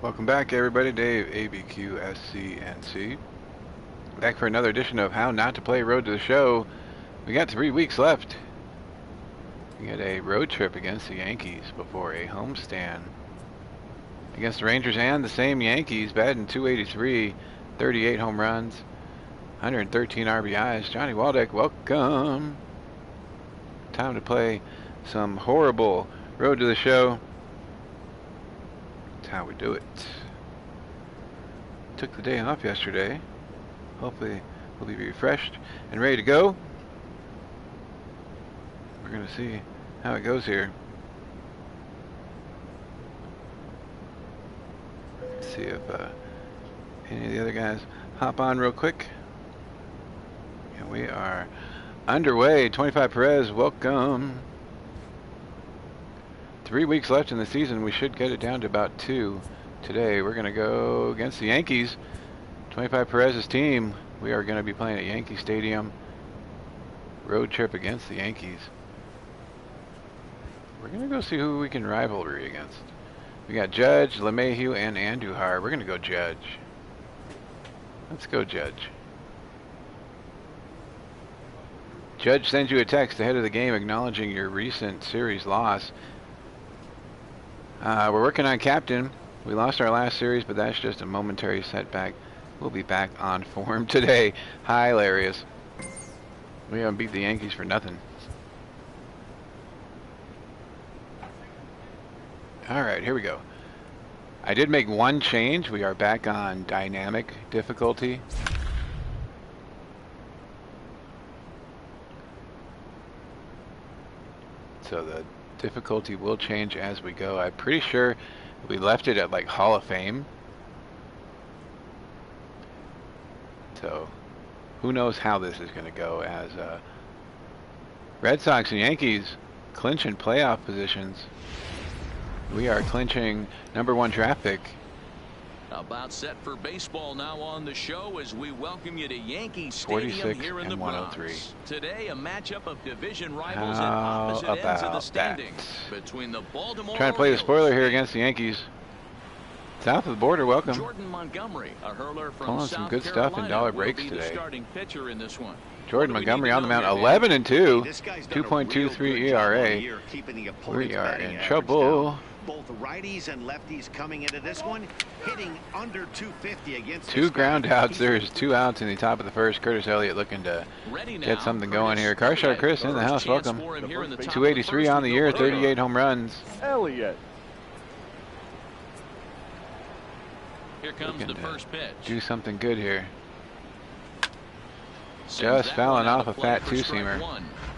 Welcome back, everybody. Dave, ABQSCNC. Back for another edition of How Not to Play Road to the Show. We got 3 weeks left. We got a road trip against the Yankees before a homestand against the Rangers and the same Yankees, batting .283, 38 home runs, 113 RBIs. Johnny Waldeck, welcome. Time to play some horrible Road to the Show. That's how we do it. Took the day off yesterday. Hopefully we'll be refreshed and ready to go. We're going to see how it goes here. Let's see if any of the other guys hop on real quick. And we are underway. 25 Perez, welcome. 3 weeks left in the season. We should get it down to about 2 today. We're going to go against the Yankees. 25 Perez's team. We are going to be playing at Yankee Stadium. Road trip against the Yankees. We're going to go see who we can rivalry against. We got Judge, LeMahieu, and Andujar. We're going to go Judge. Let's go Judge. Judge sends you a text ahead of the game acknowledging your recent series loss. We're working on captain. We lost our last series, but that's just a momentary setback. We'll be back on form today. Hilarious. We haven't beat the Yankees for nothing. Alright, here we go. I did make one change. We are back on dynamic difficulty. So the difficulty will change as we go. I'm pretty sure we left it at like Hall of Fame. So who knows how this is going to go as Red Sox and Yankees clinching playoff positions. We are clinching #1 draft pick. About set for baseball now on the show as we welcome you to Yankee Stadium here in the Bronx. Today, a matchup of division rivals at opposite ends of the standings between the Baltimore Trying to play the spoiler here against the Yankees. South of the border, welcome. Jordan Montgomery, a hurler from pulling some good stuff in dollar breaks today. Starting pitcher in this one. Jordan Montgomery on the mound, 11-2, 2.23 ERA. We are in trouble. Both righties and lefties coming into this one, hitting under 250 against 2 ground outs. There's 2 outs in the top of the first. Curtis Elliott looking to get something going here. Carshot Chris in the house, welcome. 283 on the year, 38 home runs. Elliott. Here comes the first pitch. Do something good here. Just fouling off a fat two-seamer.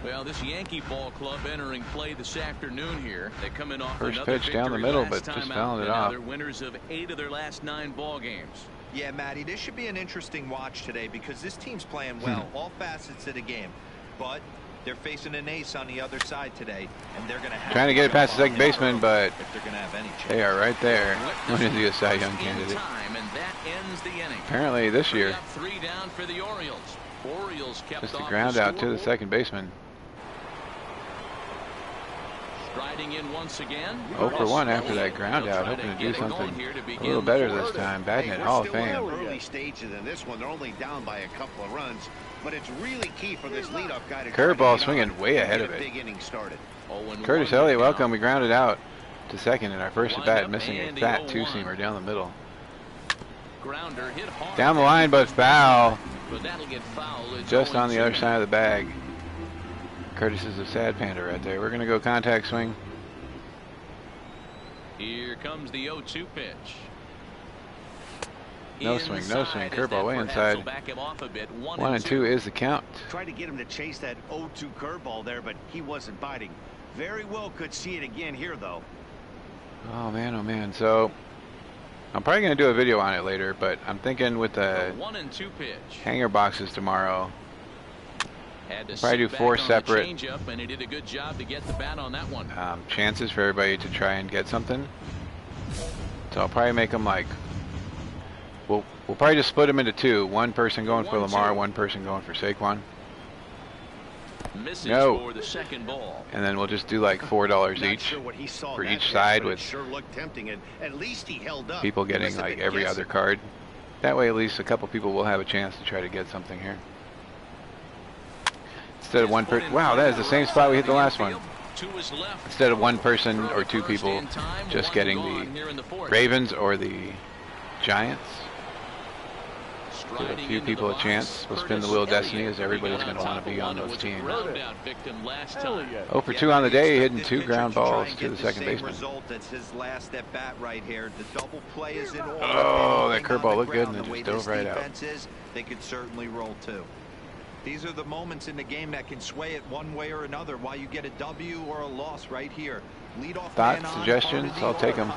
Well, this Yankee ball club entering play this afternoon here. They come in off first pitch down the middle, but just fouling it off. They're winners of 8 of their last 9 ball games. Yeah, Matty, this should be an interesting watch today because this team's playing well, all facets of the game. But they're facing an ace on the other side today, and they're going to have trying to get it past the second baseman, but if they're going to have any chance. They are right there. When is he a Cy Young candidate? And that ends the inning. Apparently this year. 3 down for the Orioles. Orioles kept just a ground out to the second baseman. Striding in once again. 0 for 1 after that ground out, hoping to do something a little better this time. Batting at Hall of Fame. Early stages in this one, they're only down by a couple of runs, but it's really key for this leadoff guy to curveball swinging way ahead of it. Big inning started. Curtis Elliott, welcome. We grounded out to second in our first at bat, missing a fat two-seamer down the middle. Down the line, but foul. Just on the other side of the bag. Curtis is a sad panda right there. We're going to go contact swing. Here comes the 0-2 pitch. No swing, no swing. Curveball way inside. 1-2 is the count. Tried to get him to chase that 0-2 curveball there, but he wasn't biting. Very well could see it again here, though. Oh, man, oh, man. So I'm probably going to do a video on it later, but I'm thinking with the 1-2 pitch. Hanger boxes tomorrow, probably do 4 separate and he did a good job to get the bat on that one. Chances for everybody to try and get something. So I'll probably make them like, we'll probably just split them into 2. One person going for Lamar, one person going for Saquon. Misses No. for the second ball. And then we'll just do like $4 each for each side, with people getting like every other card. That way at least a couple people will have a chance to try to get something here. Instead of one person. Wow, that is the same spot we hit the last one. Instead of one person or two people just getting the Ravens or the Giants. Give a few people a chance. We'll spin the wheel of destiny, as everybody's going to want to be on those teams. 0 for 2 on the day, hitting 2 ground balls to the second baseman. Oh, that curveball looked good and it just dove right out. They could certainly roll too. These are the moments in the game that can sway it one way or another, why you get a W or a loss right here. Lead off. Thoughts, suggestions? I'll take them.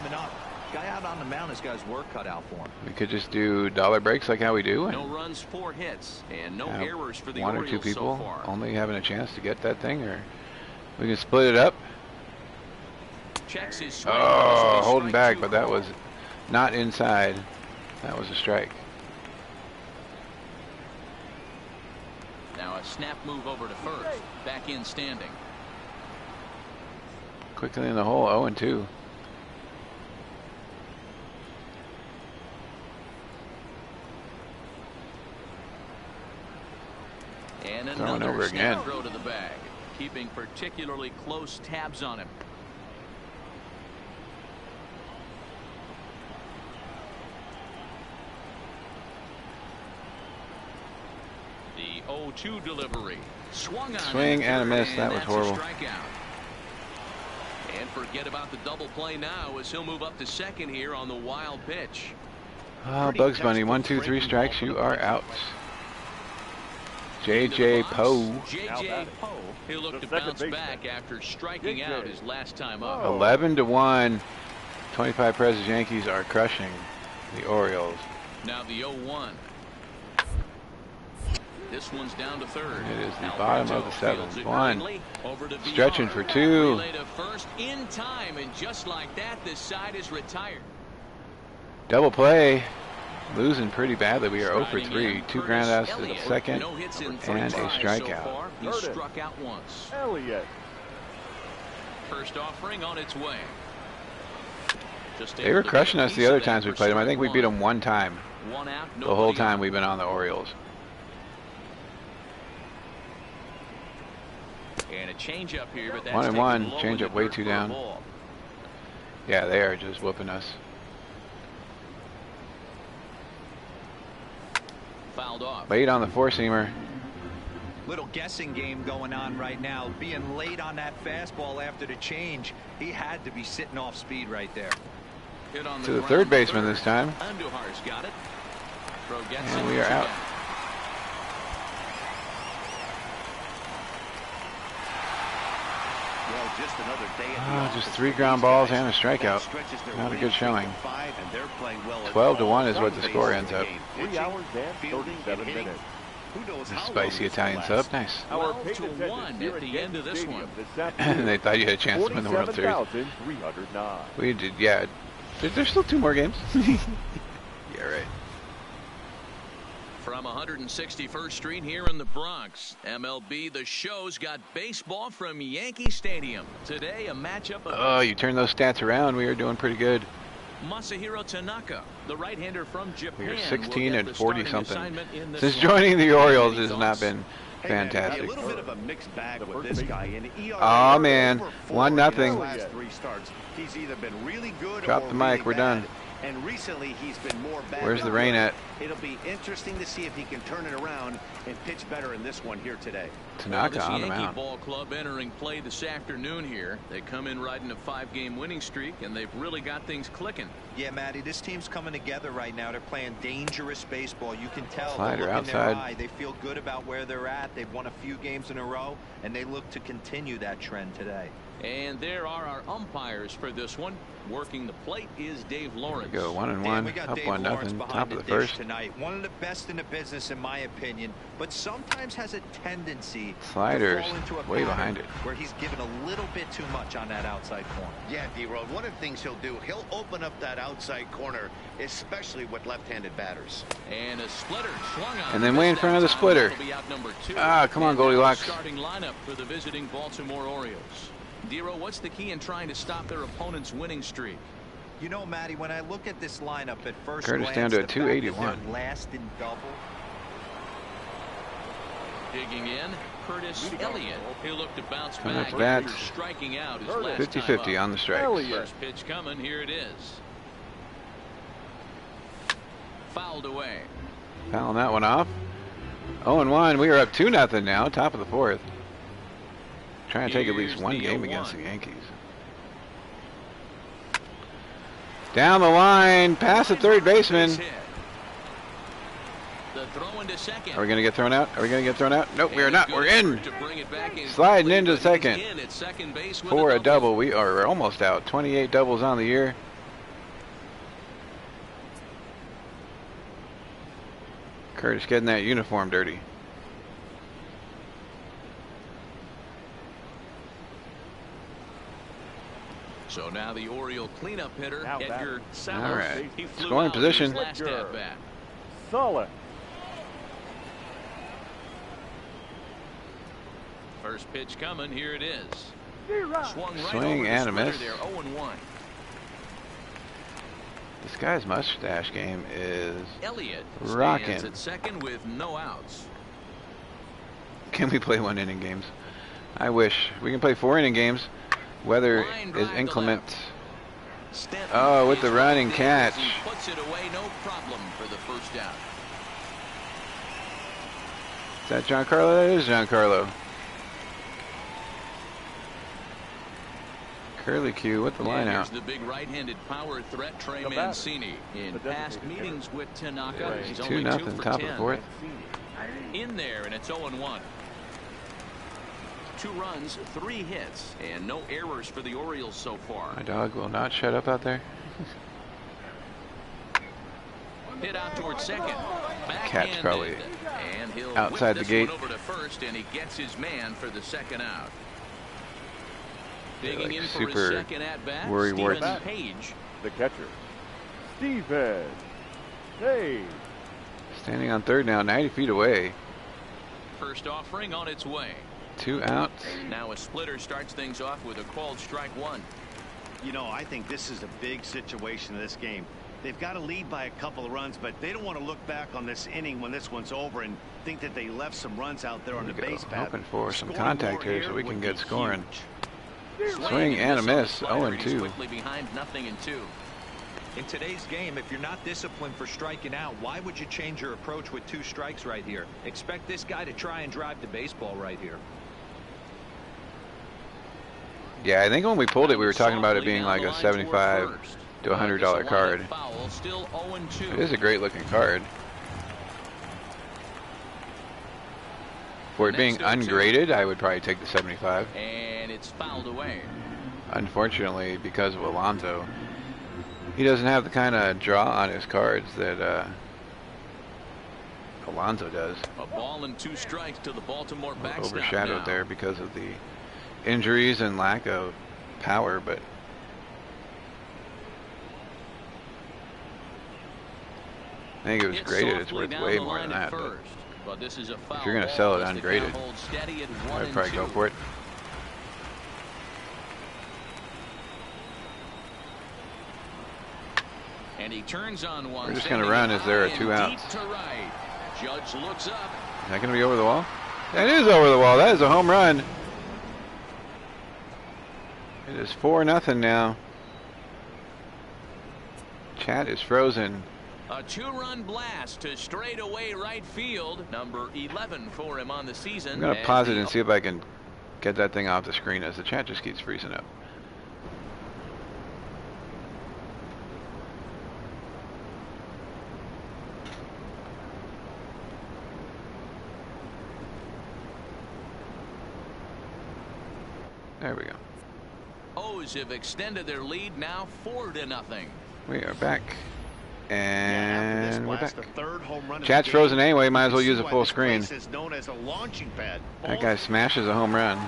Guy out on the mound has got his work cut out for him. We could just do dollar breaks like how we do. No runs, 4 hits, and no errors for the Orioles. 1 or 2 people so far. only having a chance to get that thing, or we can split it up. Checks his swing. Oh, holding back, but that was not inside. That was a strike. Now a snap move over to first. Back in standing. Quickly in the hole, 0 and 2. And Throwing over another again. snap throw to the bag, keeping particularly close tabs on him. The 0-2 delivery. Swung on. Swing and a miss. That was horrible. And forget about the double play now, as he'll move up to second here on the wild pitch. Oh, Bugs Bunny, 1, 2, 3 strikes. You are out. J.J. Poe. J.J. Poe. He'll look to bounce back after striking out his last time up. 11 to 1. 25 Presidents Yankees are crushing the Orioles. Now the 0-1. This one's down to third. It is the bottom of the 7th. 1. Stretching for 2. Relay to first in time, and just like that, this side is retired. Double play. Losing pretty badly. We are 0 for 3. 2 ground outs to the second and a strikeout. He struck out once. Elliott. First offering on its way. They were crushing us the other times we played them. I think we beat them 1 time. The whole time we've been on the Orioles. And a change up here, but that's 1 and 1. low Change in up the way dirt too for a down. ball. Yeah, they are just whooping us. Fouled off. Late on the 4-seamer. Little guessing game going on right now. Being late on that fastball after the change, he had to be sitting off speed right there. Hit on To the third baseman this time. Andujar's got it. Throw gets And it. we are out. Well, just another day at the Just office 3 for ground these balls guys. and a strikeout. Stretches their Not a good winning streak showing. to 5, and they're playing well at 12 to all 1 is what the phases score of ends the up. game. 3 Pitching, hours and fielding, 37 and hitting. minutes. Who knows how Spicy long Italian this will sub. last. Nice. Our 12 pay to attendance 1 here at the Yankee end of this Stadium one. this And afternoon, they thought you had a chance to win the World Series. 47,309. We did, yeah. There's still 2 more games. Yeah, right. From 161st Street here in the Bronx, MLB The Show's got baseball from Yankee Stadium. Today, a matchup of Oh, you turn those stats around. We are doing pretty good. Masahiro Tanaka, the right-hander from Japan. We are will 16 get and the 40 starting something. assignment in this Since one. joining the Orioles, it Any has not thoughts? been Hey, man, fantastic. a little bit of a mixed bag with this guy. An ERA Aw, man. over 4 1-0. in his last 3 starts. He's either been really good Drop or the mic, really we're bad. done. And recently he's been more bad. Where's than the rain good. at? It'll be interesting to see if he can turn it around and pitch better in this one here today. Tanaka This on the Yankee mound. ball club entering play this afternoon here. They come in riding a 5-game winning streak, and they've really got things clicking. Yeah, Matty, this team's coming together right now. They're playing dangerous baseball. You can tell. Slider The look in their outside. eye. They feel good about where they're at. They've won a few games in a row, and they look to continue that trend today. And there are our umpires for this one. Working the plate is Dave Lawrence. There we go, 1-1. Dan, we got Up Dave 1-0. Lawrence Top behind of the the dish first. tonight. One of the best in the business, in my opinion, but sometimes has a tendency Sliders to fall into a way pattern behind it. where he's given a little bit too much on that outside corner. Yeah, D-Road, one of the things he'll do, he'll open up that outside corner, especially with left-handed batters. And a splitter swung on. And then waiting for another splitter. Ah, come on, Goldilocks. Starting lineup for the visiting Baltimore Orioles. Dero, what's the key in trying to stop their opponent's winning streak? You know, Matty, when I look at this lineup at first Curtis glance, down to a the fact that 281. they're last in double. Digging in, Curtis Elliott. He'll look to bounce Coming back up bats. after striking out his last 50-50 time up. on the strikes. First pitch coming, here it is. Fouled away. Fouling that one off. 0-1. We are up 2-0 now. Top of the fourth. Trying to take at least one game against the Yankees. Down the line, past the third baseman. The throw into second. Are we going to get thrown out? Are we going to get thrown out? Nope, we are not. We're in. Sliding into second for a double. We are almost out. 28 doubles on the year. Curtis getting that uniform dirty. So now the Oriole cleanup hitter, Edgar Salas. All right. He flew Scoring out position. his last at bat. Solid. First pitch coming, here it is. Swung right Swing over and the a miss. splitter there, 0-1. This guy's mustache game is Elliott rocking. stands at second with no outs. Can we play 1 inning games? I wish. We can play 4 inning games. Weather is inclement. Oh, with the running catch. He puts it away, no problem for the first out. Is that Giancarlo? That is Giancarlo. Curly Q with the line Here's out. the big right-handed power threat, Trey Mancini. In past meetings with Tanaka, he's only 2 for 10. Top of the fourth. In there, and it's 0-1. 2 runs, 3 hits, and no errors for the Orioles so far. My dog will not shut up out there. Hit out towards second. Cat's probably and he'll outside the whip this gate. one over to first, and he gets his man for the second out. Digging Like in for super his second at bat, worry Steven warts. Page. The catcher, Steven Page. Standing on third now, 90 feet away. First offering on its way. 2 outs. Now a splitter starts things off with a called strike 1. You know, I think this is a big situation in this game. They've got to lead by a couple of runs, but they don't want to look back on this inning when this one's over and think that they left some runs out there on the base path. Hoping for some Scoring contact more here so we would can be get scoring. huge. Swing and a miss. Slider, 0-2. he's quickly behind 0-2. In today's game, if you're not disciplined for striking out, why would you change your approach with 2 strikes right here? Expect this guy to try and drive the baseball right here. Yeah, I think when we pulled it, we were talking about it being like a $75 to $100 card. Still 0-2. It is a great looking card. For it being ungraded, I would probably take the 75. And it's fouled away. Unfortunately, because of Alonso, he doesn't have the kind of draw on his cards that Alonso does. A ball and 2 strikes to the Baltimore backstop. Overshadowed there because of the injuries and lack of power, but I think it was graded. It's worth way more than that. But this is a foul. If you're going to sell it ungraded, I'd probably go for it. And he turns on one. We're just going to run as there are 2 outs. To right. Judge looks up. Is that going to be over the wall? That is over the wall. That is a home run. It is 4-0 now. Chat is frozen. A 2-run blast to straightaway right field. Number 11 for him on the season. I'm going to pause it and see if I can get that thing off the screen as the chat just keeps freezing up. There we go. O's have extended their lead now 4-0. We are back. And we're back. The third home run Chat's frozen anyway, might as well use a full screen. Is known as a launching pad. That guy smashes a home run.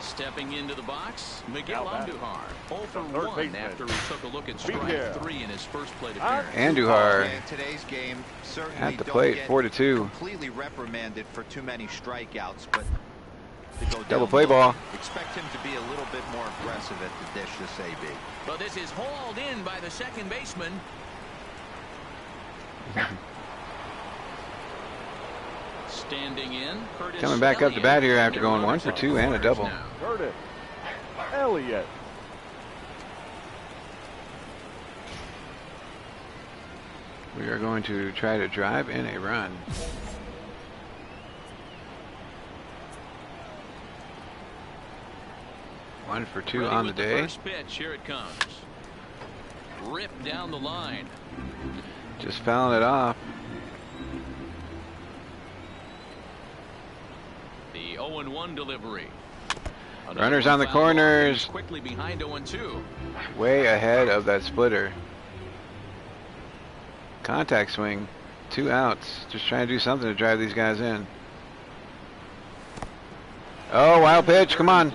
Stepping into the box, Miguel Andujar. 0 for 1 after he took a look at strike 3 in his first plate appearance. Andujar Today's game certainly at the plate, 4-2. Completely reprimanded for too many strikeouts, but to go Double down play low, ball. expect him to be a little bit more aggressive at the dish this AB. But this is hauled in by the second baseman. Standing in, Curtis Coming back up to bat here after going 1 for 2 and a double. Curtis Elliott. We are going to try to drive in a run. One for 2 on the day. First pitch, here it comes. Ripped down the line. Just fouling it off. The 0-1 delivery. Runners on the corners. Quickly behind 0-2. Way ahead of that splitter. Contact swing. 2 outs. Just trying to do something to drive these guys in. Oh, wild pitch. Come on.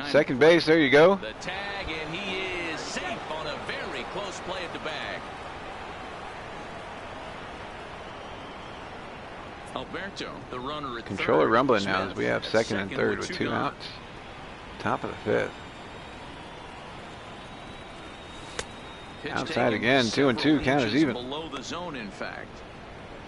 Second base. There you go. The tag, and he is safe on a very close play at the bag. Alberto, the runner at Controller third. rumbling Smith now as we have second and third with 2 outs. Top of the 5th. Pitch Outside taken again. 2 and 2. several Count is inches even. Below the zone, in fact.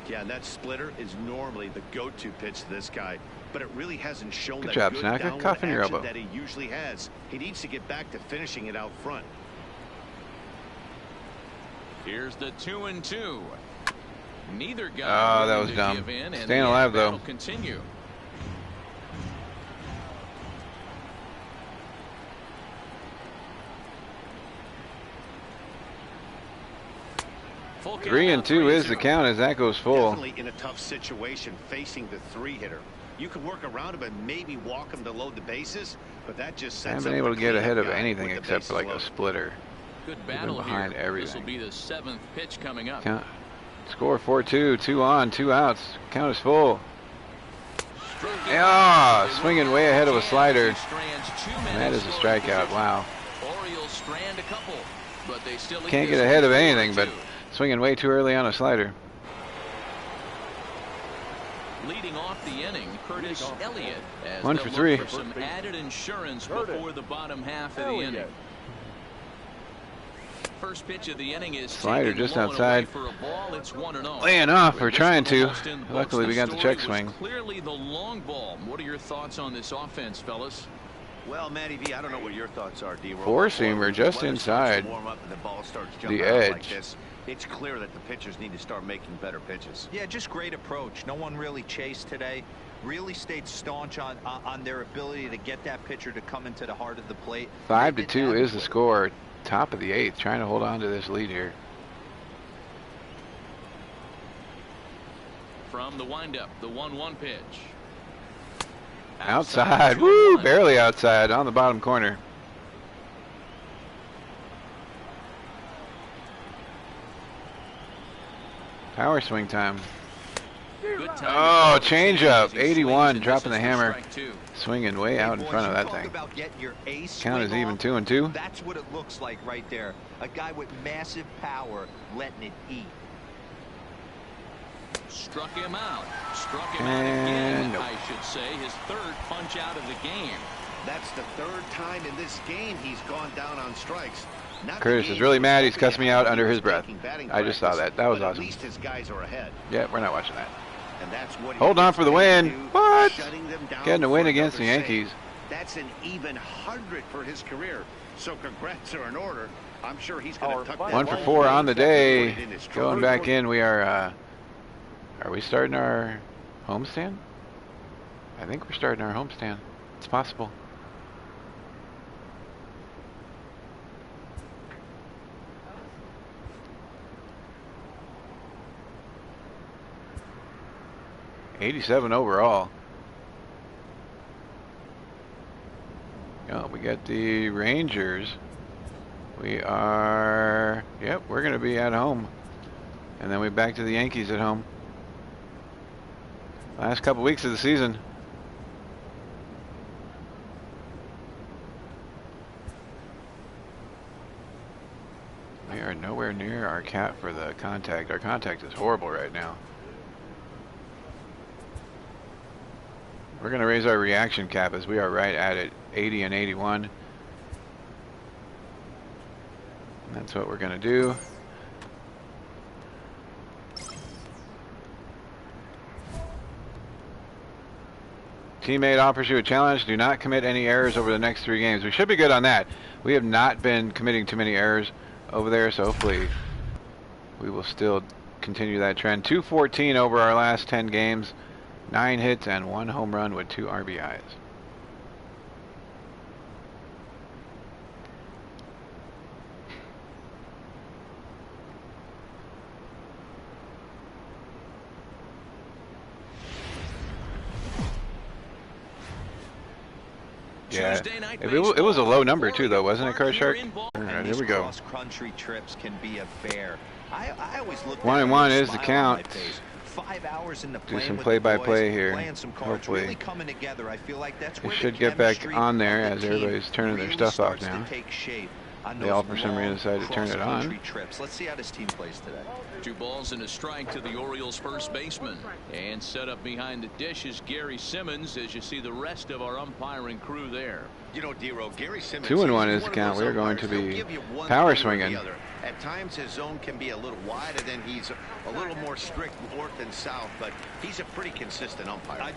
Yeah, that splitter is normally the go-to pitch to this guy, but it really hasn't shown Good that job, good Snacker. downward Cuff in your action elbow. that he usually has. He needs to get back to finishing it out front. Here's the 2-2. Neither guy. Oh, that was dumb. Staying alive though. Continue. Full 3 and 2 is the count as that goes full. Definitely in a tough situation facing the 3-hitter. You can work around him and maybe walk him to load the bases, but that just I sets haven't been up able the to get ahead of cleanup guy anything with the except for like bases a loaded. splitter. Good battle behind here. everything. This will be the 7th pitch coming up. Count. Score 4-2. 2 on, 2 outs. Count is full. Ah, swinging way ahead of a slider. And that is a strikeout. Wow. Orioles strand a couple, but they still Can't get ahead of anything, but swinging way too early on a slider. Leading off the inning, Curtis Elliott. 1 for 3. For some added insurance before the bottom half of the inning. First pitch of the inning is slider just outside. For a ball. It's 1-0. Laying off. We're trying to. Luckily, we got the check swing. Clearly the long ball. What are your thoughts on this offense, fellas? Well, Matty V, I don't know what your thoughts are, D. Four-seamer just inside the edge. Like this, it's clear that the pitchers need to start making better pitches. Yeah, just great approach. No one really chased today. Really stayed staunch on their ability to get that pitcher to come into the heart of the plate. 5-2 is the score. Top of the 8th, trying to hold on to this lead here. From the windup, the 1-1 pitch. Outside, woo, barely outside on the bottom corner. Power swing time. Oh, change up. 81, dropping the hammer. Swinging way out in front of that thing. Count is even 2 and 2. That's what it looks like right there. A guy with massive power letting it eat. Struck him out. Struck him And out again, nope. I should say. His 3rd punch out of the game. That's the 3rd time in this game he's gone down on strikes. Not Curtis is really mad. He's cussing me out under his breath. I just saw that. That was awesome. At least his guys are ahead. Yeah, we're not watching that. And that's what Hold on for the win. What? Shutting them down Getting a win for against the another Yankees. save. That's an even 100 for his career. So congrats are in order. I'm sure he's going to tuck that 1 for ball 4 on the day. in his Going trunk. back in, we are we starting our homestand? I think we're starting our homestand. It's possible. '87 overall. Oh, we get the Rangers. We are, yep, we're going to be at home. And then we're back to the Yankees at home. Last couple weeks of the season. We are nowhere near our cap for the contact. Our contact is horrible right now. We're going to raise our reaction cap as we are right at it, 80 and 81. And that's what we're going to do. Teammate offers you a challenge. Do not commit any errors over the next 3 games. We should be good on that. We have not been committing too many errors over there, so hopefully we will still continue that trend. 214 over our last 10 games. 9 hits and 1 home run with 2 RBIs. Yeah, it was a low number too, though, wasn't it, Car Shark? All right, here we go. Cross-country trips can be a bear. I always look 1-1 is the count. 5 hours in the Do some play-by-play here. Hopefully, really coming together. I feel like that's we where should get back on there as everybody's turning their stuff off now. They all, for some reason, decided to turn it on. Let's see how this team plays today. 2 balls and a strike to the Orioles first baseman. And set up behind the dish is Gary Simmons, as you see the rest of our umpiring crew there. You know, D-Row, Gary Simmons, 2-1 is the count. We are going to be power swinging. At times his zone can be a little wider, then he's a little more strict north and south, but he's a pretty consistent umpire.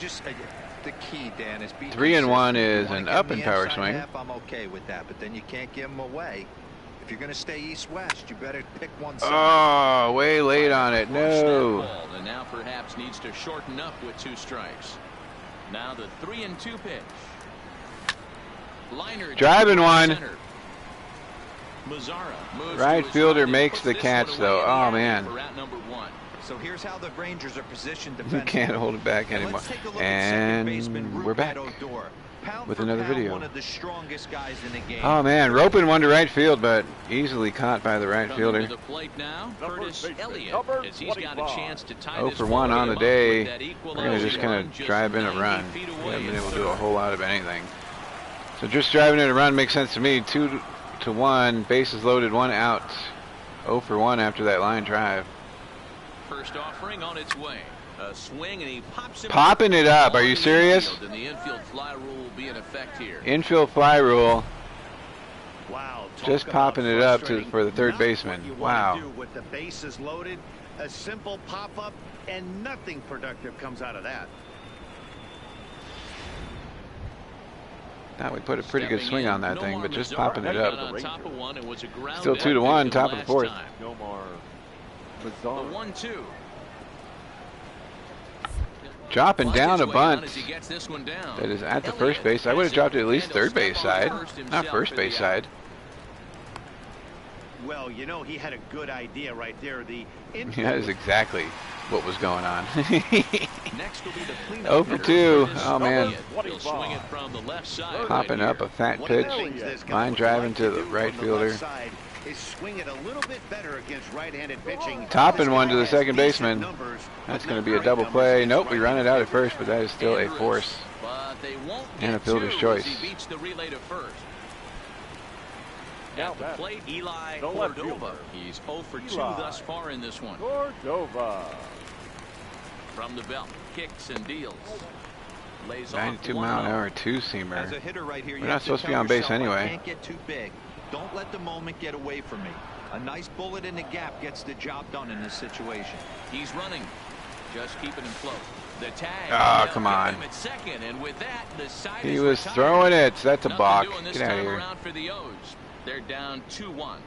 The key, Dan, is 3-1 is an up and power swing. Half, I'm okay with that, but then you can't give him away. If you're going to stay east-west, you better pick one side. Oh, way late on it. No. And now perhaps needs to shorten up with 2 strikes. Now the 3-2 pitch. Liner driving one. Mazzara right fielder makes the catch, though. Oh, man. So here's how the Rangers are positioned You can't hold it back anymore. And we're back with another video. Oh, man. Roping one to right field, but easily caught by the right fielder. 0 for 1 on the day. We're going to just kind of drive in a run. We haven't been able to do a whole lot of anything. So just driving in a run makes sense to me. 2-1, bases loaded, 1 out. 0 for 1 after that line drive. First offering on its way. A swing and he pops him popping it up. Are you serious? And the infield fly rule will be in effect here. Infield fly rule. Wow. Just popping it up for the third baseman. Wow. With the bases loaded, a simple pop-up, and nothing productive comes out of that. Now we put a pretty good swing on that thing, but just popping it up. Still 2-1, top of the 4th. No more. The 1-2. Dropping down a bunt that is at the first base. I would have dropped it at least third base side, not first base side. Well, you know, he had a good idea right there. That is exactly what was going on. 0 for 2. Oh, man. Popping up a fat pitch. Line driving to the right fielder. Topping one to the second baseman. That's going to be a double play. Nope, we run it out at first, but that is still a force and a fielder's choice. At the plate, Eli Cordova. He's 0 for 2 thus far in this one. Cordova. From the belt, kicks and deals. 92-mile-an-hour two-seamer. As a hitter right here, we're not supposed to be on base anyway. Can't get too big. Don't let the moment get away from me. A nice bullet in the gap gets the job done in this situation. He's running. Just keeping him close. The tag. Oh, come on. Second, and with that, the side he was throwing it. That's a balk. Get out of here. For the O's. They're down 2-1.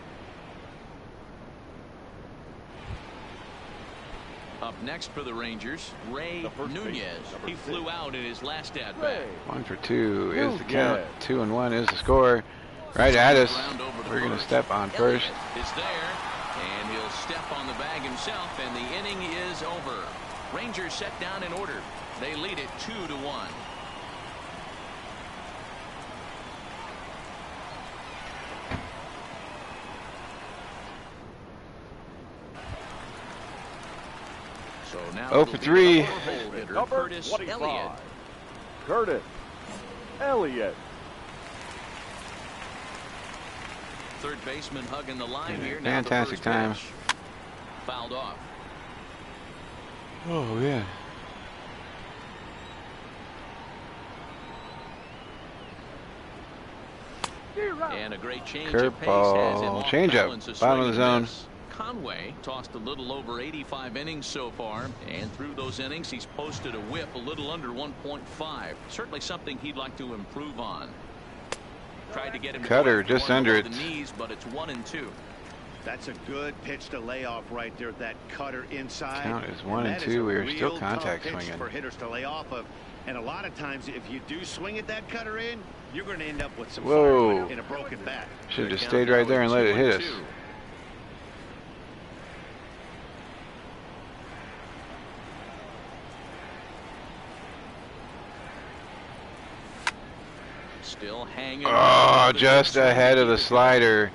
Up next for the Rangers, Ray Nunez. He flew out in his last at-bat. 1 for 2 is the count. 2-1 is the score. Right at us. We're going to step on first. Is there, and he'll step on the bag himself, and the inning is over. Rangers set down in order. They lead it 2-1. So now 0 for 3. Number Curtis 25. Elliott. Curtis Elliott. Third baseman hugging the line here. Fantastic now the time. Fouled off. Oh, yeah. And a great change Curveball. of pace has him off Change up. balance, a Bottom of the swing zone. and miss. Conway tossed a little over 85 innings so far, and through those innings he's posted a whip a little under 1.5. Certainly something he'd like to improve on. Tried to get him Cutter to just under it. the knees, but it's 1-2. That's a good pitch to lay off right there. That cutter inside. Count is 1-2. We were still contact swinging. For hitters to lay off of, and a lot of times if you do swing at that cutter in, you're going to end up with some Whoa. in a broken bat. Should have just stayed right there and let it hit us. Still hanging. Oh, just ahead of the slider.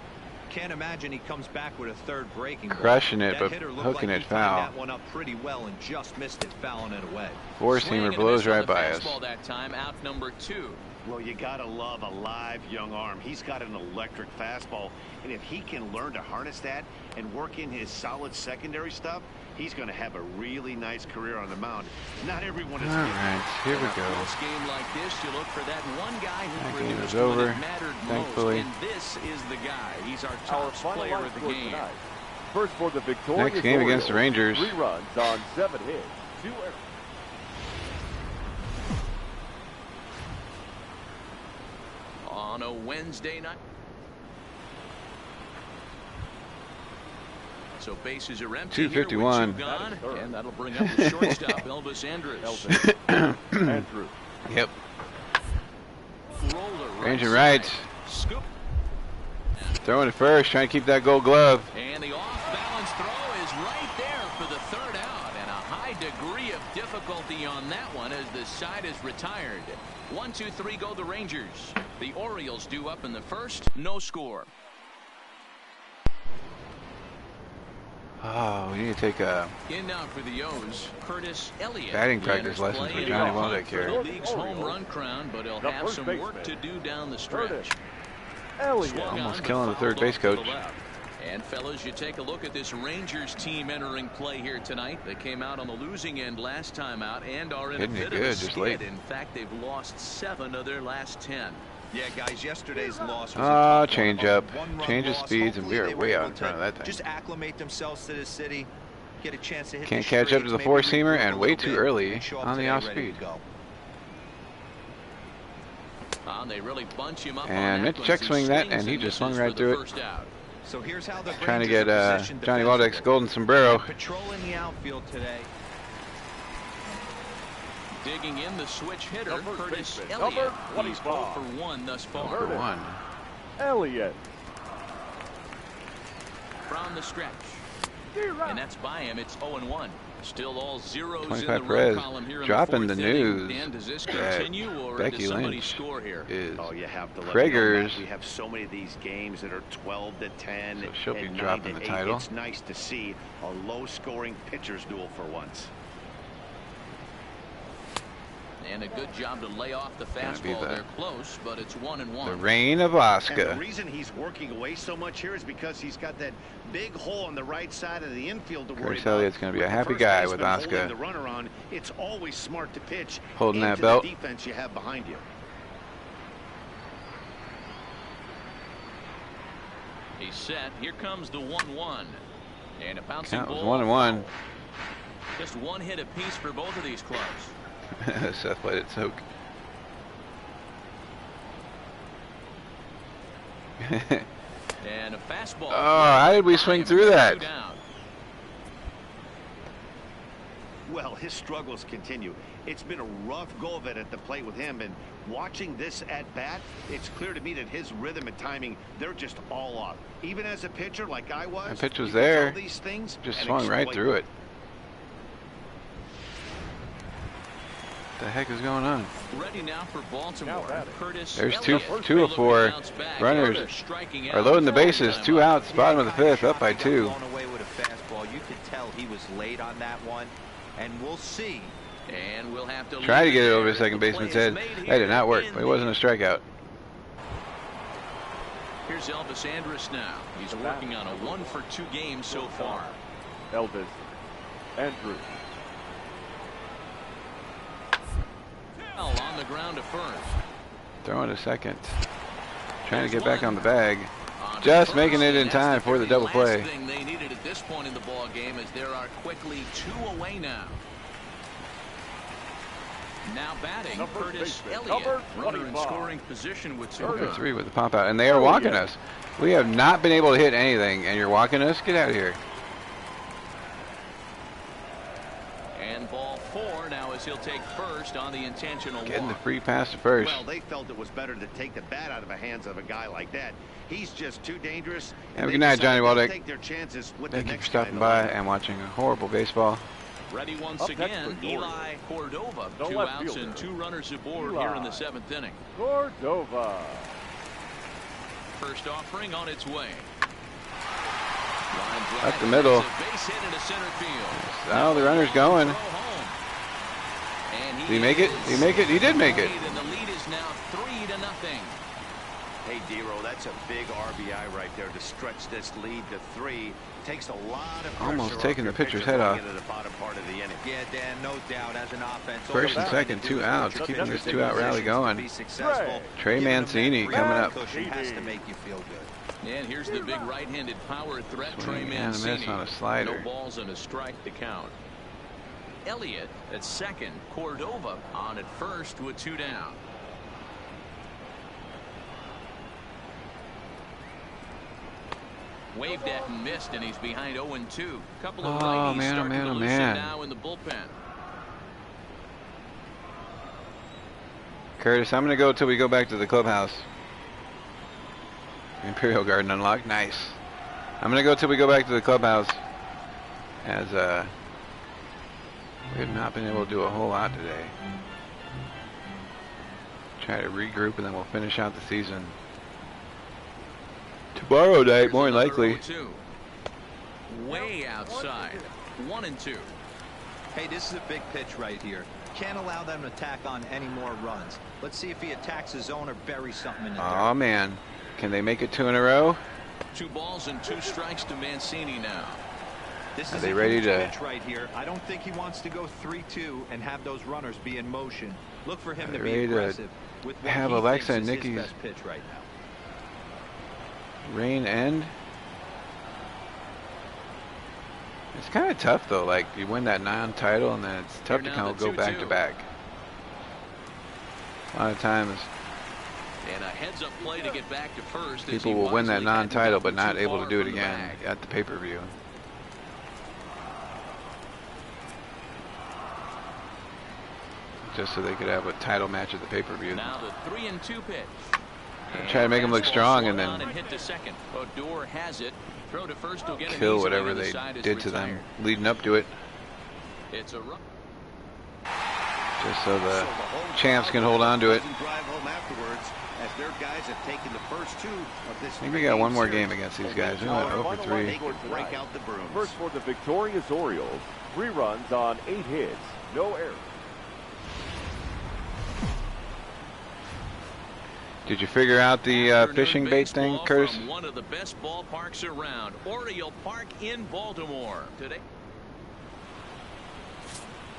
Can't imagine he comes back with a third breaking ball. Crushing it, That but hitter looked hooking like it he foul. timed that one up pretty well and just missed it, fouling it away. Four-seamer blows right by us. That time, out number 2. Well, you got to love a live young arm. He's got an electric fastball, and if he can learn to harness that and work in his solid secondary stuff, he's going to have a really nice career on the mound. Not everyone is. All right, here we go. In a game like this, you look for that one guy who That game produced is over, when it mattered thankfully. most, and this is the guy. He's our Our top final player line of the score game. tonight. First for the victorious Next game against the Orioles, Rangers. 3 runs on 7 hits. 2 errors. On a Wednesday night. So bases are empty. 251. Here with 2 gone, and that'll bring up the shortstop, Elvis Andrus. Andrew. Yep. Roller Ranging right. Scoop. Throwing it first, trying to keep that gold glove. And the off-balance throw is right there for the 3rd out, and a high degree of difficulty on that one as the side is retired. 1, 2, 3 go the Rangers. The Orioles due up in the 1st, no score. Oh, we need to take a In now for the O's, Curtis Elliott. batting He practice enters lessons play for in Johnny the hunt Waldeck for here. the league's home run crown, but he'll The have first some baseman, work to do down the stretch. Curtis Elliott. Swung on, Almost but killing the fouled third base off to the coach. left. And fellas, you take a look at this Rangers team entering play here tonight. They came out on the losing end last time out and are in Hitting a it bit of a good, just late. skid. In fact, they've lost 7 of their last 10. Yeah, guys, yesterday's loss was a Ah, tough change one. up. A one-run Change of loss. speeds, and we Hopefully are they were way out able in front of to that thing. Just acclimate themselves to the city, get a chance to hit Can't the catch up to streets, the maybe four-seamer regroup a and way little too bit, early and show up on the today off ready to speed. go. They really bunch him up And on Mitch that check one. swing that, Swings and he just misses swung for right the through it. So here's how the Trying to Rangers get are positioned Johnny Waldeck's defensively. golden sombrero. Patrolling the outfield today. Digging in the switch hitter, Number Curtis baseman, Elliott. number He's 25. 0 for 1 thus far. For Curtis. 1. Elliott. From the stretch. And that's by him. It's 0-1. Still all zeros in the 25 run Perez column here in dropping the the 4th inning. news Dan, does this that continue or Becky does somebody Lynch score here? is Oh, you have to let Prager's. me know, Matt. We have so many of these games that are 12 to 10 So she'll be and 9 dropping to the 8. title. It's nice to see a low-scoring pitcher's duel for once. And a good job to lay off the Gonna be fastball. the- They're close, but it's 1-1. The reign of And the Oscar. reason he's working away so much here is because he's got that big hole on the right side of the infield to worry Curtis about. Elliott's going to be a With the happy first guy baseman with holding Oscar the runner on, it's always smart to pitch holding that into belt. the defense you have behind you. He's set. Here comes the 1-1. And a bouncing Count was ball. 1-1. Just one hit apiece for both of these clubs. Seth let it soak. And a fastball. Oh, how did we swing through that? Down. Well, his struggles continue. It's been a rough go of it at the plate with him, and watching this at bat, it's clear to me that his rhythm and timing, they're just all off. Even as a pitcher like I was, The pitch was you can tell there. these things Just and swung right exploit through them. it. What the heck is going on? Ready now for Baltimore. Now batting. Curtis There's Elliott. 2 of 4 runners Striking are out. loading the bases. 2 outs, bottom of the Kinda 5th, up by shocked he got 2. blown away with a fastball. You could tell he was late on that one. And we'll see. And we'll have to try to get it over the second baseman's head. That did not work, but it wasn't a strikeout. Here's Elvis Andrus now. He's working on a 1-for-2 game so far. Elvis Andrus. On the ground to first. Throwing to second. Trying to get back on the bag. Just making it in time for the double play. Last thing they needed at this point in the ball game, as there are quickly 2 away now. Now batting, Curtis Elliott, runner in scoring position with 2 Number runs. 3 with the pop out, and they are walking us. We have not been able to hit anything, and you're walking us. Get out of here. And ball 4 now as he'll take first on the intentional Getting the walk. free pass to first. Well, they felt it was better to take the bat out of the hands of a guy like that. He's just too dangerous. Have a good night, Johnny Waldeck. Take their chances with Thank the you for next guy stopping in by line. and watching a horrible baseball. Ready once Up next again, for Eli Cordova. The 2 left outs fielder. and 2 runners aboard Eli. here in the 7th inning. Cordova. First offering on its way. Up the middle. A base hit into center field. Oh, the runner's going. Throw home. And Did he make it? Did he make it? He did make it. And the lead is now 3-0. Hey, D-Roll, that's a big RBI right there to stretch this lead to 3. Takes a lot of pressure Almost off taking your the pitcher's pitcher head going off. into the bottom part of the inning. Yeah, Dan, no doubt as an offense. First and second, 2 outs, keeping this 2-out rally going. Trey Mancini coming up. Has to make you feel good. And here's the big right-handed power threat, Trey Swing and a miss Mancini. on a slider. No balls and a strike to count. Elliott at second, Cordova on at first with 2 down. Waved at and missed, and he's behind 0-2. Couple of righties starting to loosen now in the bullpen. Curtis, I'm going to go till we go back to the clubhouse. Imperial Garden unlocked. Nice. I'm going to go till we go back to the clubhouse. As we have not been able to do a whole lot today. Try to regroup, and then we'll finish out the season tomorrow night, more than likely. 0-2. Way outside. 1-2. Hey, this is a big pitch right here. Can't allow them to tack on any more runs. Let's see if he attacks his zone or buries something in the Oh man, can they make it 2 in a row? 2 balls and 2 strikes to Mancini now. This Are is they a ready huge to pitch right here. I don't think he wants to go 3-2 and have those runners be in motion. Look for him Are to they be ready to aggressive with what have he Alexa thinks and is Nikki's his best pitch right now. Rain end. It's kind of tough though. Like you win that non-title, and then it's tough to Here now kind of the go back to 2-2. back. A lot of times And a heads-up play to get back to first. as people he will win that wisely hadn't non-title, gotten but not too able far to do it from the again bag. at the pay-per-view. Just so they could have a title match at the pay-per-view. Now the 3-2 pitch. Try to make him look Fastball strong, and swung on then and hit to second. Odor has it. Throw to first will get him kill easily, whatever and the they side is did to them retired. leading up to it, It's a run. just so the champs can hold on to it. Drive home afterwards, as their guys have taken the first 2 of this. I think we got one more series. game against these guys. We went 0 for 3. They can break out the brooms. First for the victorious Orioles. 3 runs on 8 hits. No errors. Did you figure out the Afternoon fishing bait thing, baseball Curtis? from one of the best ballparks around, Oriole Park in Baltimore. Today,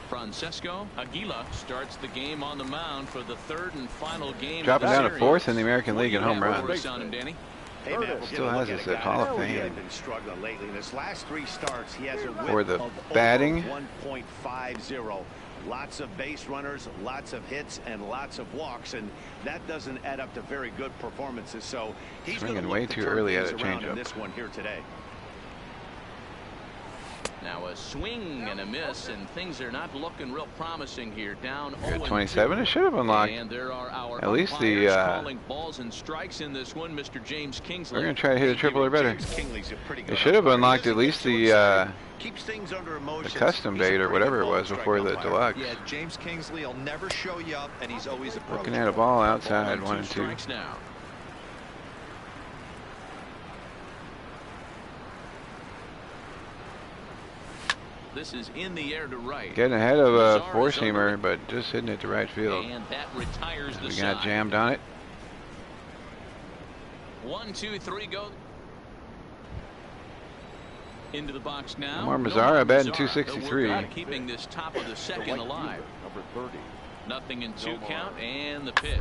Francesco Aguila starts the game on the mound for the 3rd and final game. Dropping of the down to series. 4th in the American League in What do home you have runs. for us on him, Danny? Hey, man, we're Still gonna has look us a at guy Hall of that Fame. has been struggling lately. In his last 3 starts, he has a whip For the of batting. over 1.50. Lots of base runners, lots of hits, and lots of walks, and that doesn't add up to very good performances. So he's going Swinging to way look to too turn early at things a around in changeup. this one here today. Now a swing and a miss, and things are not looking real promising here. Down We're at 0-2. 27. It should have unlocked. And there are our At least the, umpires calling balls and strikes in this one. Mr. James Kingsley. We're going to try to hit a triple or better. James Kingley's a pretty good It should have umpire. He unlocked doesn't at least get too the excited. Keeps things under emotions. custom He's a bait or pretty whatever good it ball was strike before the umpire. deluxe. Yeah, James Kingsley will never show you up, and he's always approachable. Looking at a ball Ball outside, and 1 2 and 2. strikes now. This is in the air to right. Getting ahead of a four-seamer, but just hitting it to right field. And that retires the We side. got jammed on it. 1, 2, 3, go. Into the box now. Omar Mazara batting He'll .263. work on keeping this top of the second alive. Number 30. Nothing in 2 count, and the pitch.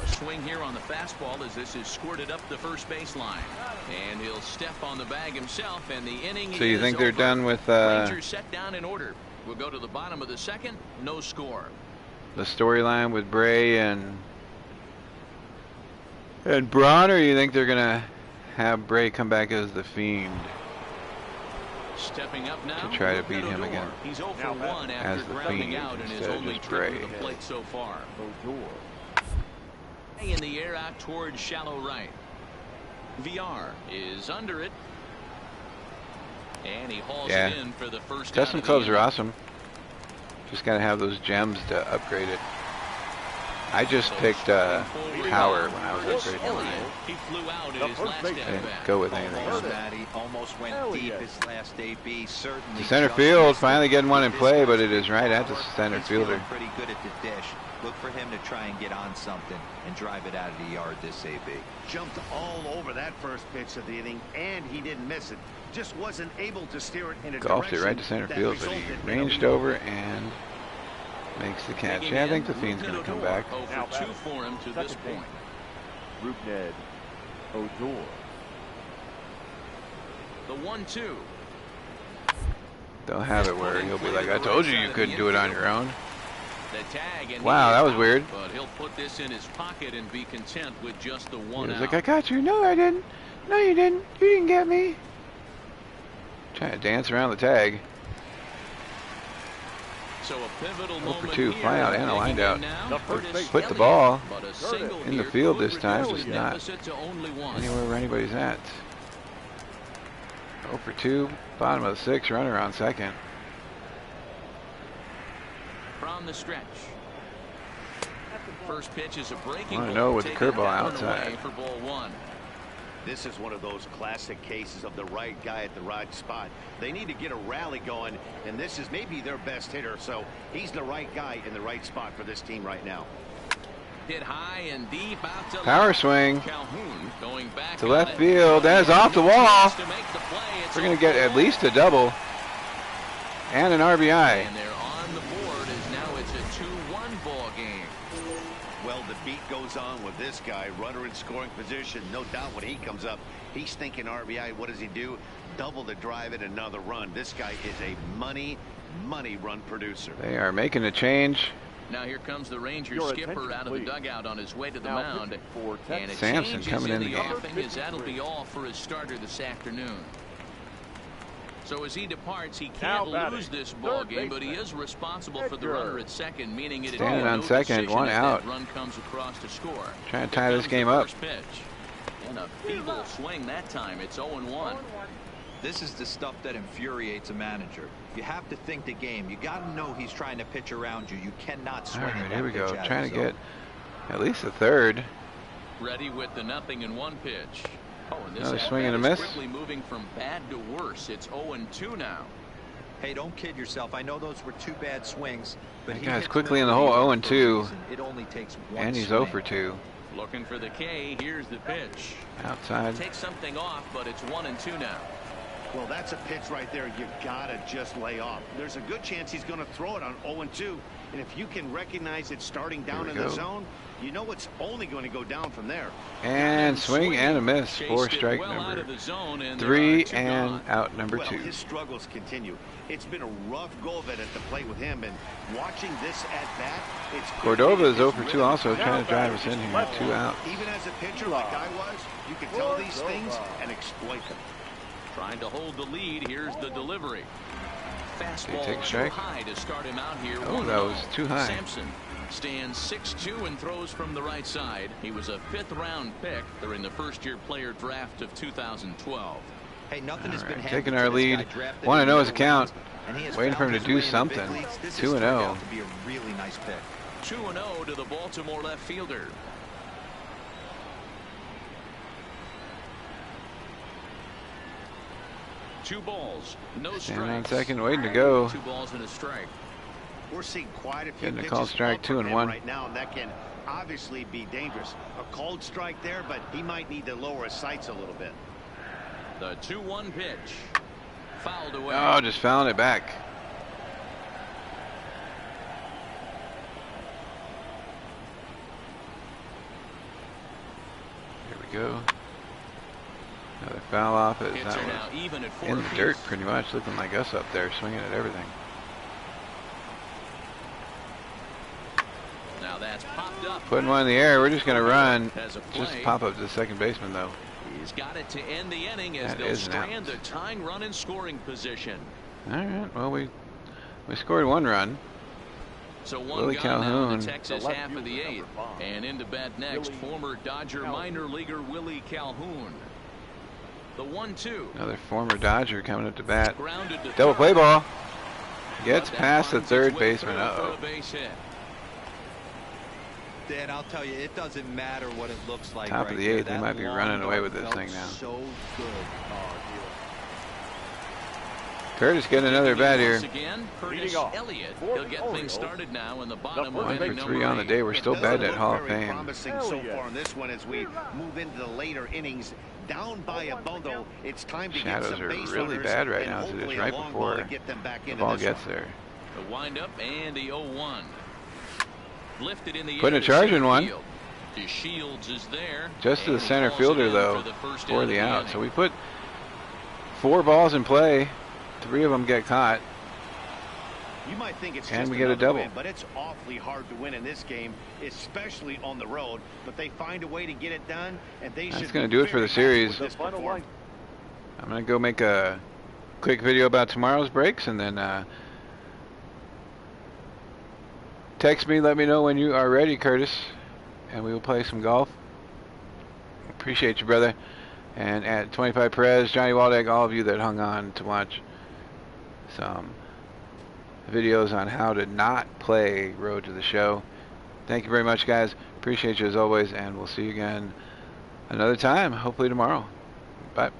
A swing here on the fastball as this is squirted up the first baseline. And he'll step on the bag himself, and the inning So you is think they're over. done with Rangers set down in order. We'll go to the bottom of the second. No score. the storyline with Bray and Braun, or you think they're gonna have Bray come back as the Fiend Stepping up now to try to beat him again He's 0 for 1 as after the grounding Fiend out in his instead of only just trip to Bray? the plate so far. Odor. In the air out towards shallow right. VR is under it. And he hauls Yeah. it in for the first out Custom of the clubs are inning. awesome. Just gotta have those gems to upgrade it. I just picked power when I was upgrading mine. He flew out The in his first last baseman. at Didn't bat. go with anything Almost, else. Matty. Almost went Hell deep yes. his last AB. Certainly. To center just field, missed it. finally getting one in This play, guy's but it is right at the power. center He's feeling fielder. pretty good at the dish. Look for him to try and get on something and drive it out of the yard this AB. Jumped all over that first pitch of the inning, and he didn't miss it. Just wasn't able to steer it in a Golfed it direction right to center that field, but he resulted in a ranged lead. over and makes the catch. Yeah, I think the Fiend's gonna come back. 0 Now for 2 for him to this second point. Rubned. Odor. The 1-2. They'll have it where he'll be like, I told you you couldn't do it on your own. The tag, and Wow, he that is was out, weird. But he'll put this in his pocket and be content with just the He one was out. like, I got you. No, I didn't. No, you didn't. You didn't get me. Trying to dance around the tag. So a pivotal 0 for moment 2, here. fly out and a line Digging in out. now, The first Curtis base. Put the Elliott, ball but a single in the here field could this time, reduce just the not deficit to only 1. anywhere where anybody's at. 0 for 2, bottom of the 6th, runner on second. From the stretch. First pitch is a breaking Wanna ball. know with the taken curveball down and outside. away for ball 1. This is one of those classic cases of the right guy at the right spot. They need to get a rally going, and this is maybe their best hitter, so he's the right guy in the right spot for this team right now. Hit high and deep out to Power left. swing Calhoun going back to on left it. field. That is off the No wall. chance to make the play. It's We're going a to get at ball. least a double and an RBI. And they're on the board as now it's a 2-1 ball game. Well, the beat goes on with this guy, runner in scoring position. No doubt when he comes up, he's thinking RBI. What does he do? Double the drive and another run. This guy is a money run producer. They are making a change. Now here comes the Rangers Your skipper attention, out of the please. dugout on his way to the Now mound. pitching for And a Texas. Sampson change is coming in the the game. offing as that'll be all for his starter this afternoon. So as he departs, he Now can't batting, lose this ball third game, but he baseman, is responsible for the Edgar. runner at second, meaning it Standing no on second, decision 1 as out. that run comes across to score. Trying to tie Here this comes game the up. first pitch. And a feeble swing that time. It's 0-1. This is the stuff that infuriates a manager. You have to think the game. You got to know he's trying to pitch around you. You cannot All swing at right, that here we go. pitch out of Trying the to zone. get at least a third. Ready with the 0-1 pitch. Oh, and this Another at swing and a bat is miss. quickly moving from bad to worse. It's 0-2 now. Hey, don't kid yourself. I know those were 2 bad swings, but That he guy's hits quickly in the middle hole, relief 0-2. for a reason. It only takes one And he's swing. 0 for 2. Looking for the K. Here's the pitch. Outside. Takes something off, but it's 1-2 now. Well, that's a pitch right there you gotta just lay off. There's a good chance he's going to throw it on 0-2, and if you can recognize it starting down we in the go. zone, you know it's only going to go down from there. And swing and a miss. Chased 4 it strike well out number of the zone, and there 3 are 2 and gone. out number Well, 2. his struggles continue. It's been a rough go of it at the plate with him, and watching this at bat, it's Cordova is 0 for really 2 also, good. trying to drive us in here. 2 out. Even as a pitcher like I was, you can tell these things and exploit them. Trying to hold the lead. Here's the delivery. Fastball take a too strike? high to start him out here. Oh, 1-0. that was too high. Sampson stands 6'2" and throws from the right side. He was a 5th-round pick during the first-year player draft of 2012. Hey, nothing has All been right, handed taking to our this lead. guy drafted Wanna in know the his middle rounds, account. and he has Waiting for found him to his do way in the big something. leagues. This has 2-0. turned out to be a really nice pick. 2-0 to the Baltimore left fielder. 2 balls, no strikes. Standing on second, waiting to go. 2 balls and a strike. We're seeing quite a few Getting a pitches called strike, up from 2-1 him right now, and that can obviously be dangerous. A called strike there, but he might need to lower his sights a little bit. The 2-1 pitch. Fouled away. Oh, just fouling it back. Here we go. Another foul off it. That was in the dirt pretty much, looking like us up there, swinging at everything. Now that's popped up. Putting one in the air. We're just going to run. Just pop up to the second baseman, though. He's got it to end the inning as they'll strand the tying run in scoring position. All right. Well, we scored 1 run. So one gone now in the Texas half of the 8th. And into bat next, former Dodger minor leaguer Willie Calhoun. The 1-2. Another former Dodger coming up to bat. Double play ball. Gets past the third baseman. Uh-oh. Dan, I'll tell you, it doesn't matter what it looks like. Top of the 8th, they might be running away with this thing now. So good. Curtis getting another bat here. Curtis Elliott. He'll get things started now in the bottom of 1 for 3 on the day. We're still batting at Hall of Fame. Promising so far in this one as we move into the later innings. Down by a bundle, it's time to get some base runners. Shadows are really bad right now, so it's right before the ball gets there. The windup and the 0-1. Lifted in the putting a charge in one. Shields is there. Just to the center fielder though, for the out. So we put 4 balls in play. 3 of them get caught. You might think it's and just we get a double. Win, but it's awfully hard to win in this game, especially on the road. But they find a way to get it done, and they should. That's going to do it for the series. I'm going to go make a quick video about tomorrow's breaks, and then text me, let me know when you are ready, Curtis, and we will play some golf. Appreciate you, brother. And at 25 Perez, Johnny Waldeck, all of you that hung on to watch some videos on how to not play Road to the Show. Thank you very much, guys. Appreciate you as always, and we'll see you again another time, hopefully tomorrow. Bye.